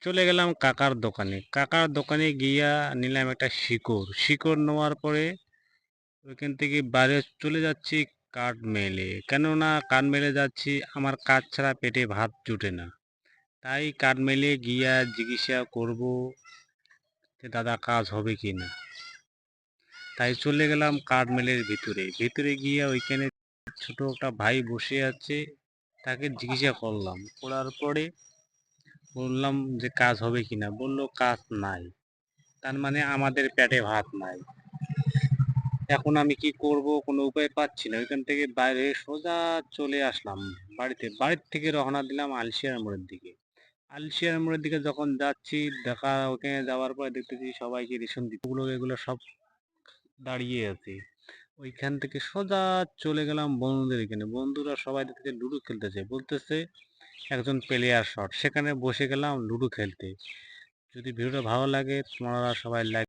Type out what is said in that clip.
চলে গেলাম কাকার দোকানে। কাকার দোকানে গিয়া নিলাম একটা শিকড়। শিকড় নেওয়ার পরে ওইখান থেকে বাইরে চলে যাচ্ছি কাঠ মেলে। কেননা কাঠ মেলে যাচ্ছি, আমার কাজ ছাড়া পেটে ভাত জুটে না। তাই কাঠ মেলে গিয়া জিজ্ঞাসা করব যে দাদা কাজ হবে কি না। তাই চলে গেলাম কাঠ মেলের ভিতরে। ভিতরে গিয়া ওইখানে ছোট একটা ভাই বসে আছে, তাকে জিজ্ঞাসা করলাম। করার পরে বললাম যে কাজ হবে কি না। বলল কাজ নাই। তার মানে আমাদের পেটে ভাত নাই। এখন আমি কি করব, কোনো উপায় পাচ্ছি না। ওইখান থেকে বাইরে সোজা চলে আসলাম বাড়িতে। বাড়ির থেকে রওনা দিলাম আলশিয়ার মোড়ের দিকে। আলশিয়ার মোড়ের দিকে যখন যাচ্ছি, ওখানে যাওয়ার পরে দেখতেছি সবাইকে রেশন দিতে এগুলো সব দাঁড়িয়ে আছে। ওইখান থেকে সোজা চলে গেলাম বন্ধুদের এখানে। বন্ধুরা সবাই দেখতেছে লুডো খেলতেছে, বলতেছে একজন প্লেয়ার শট। সেখানে বসে গেলাম লুডো খেলতে। যদি ভিডিওটা ভালো লাগে তোমরা সবাই লাইক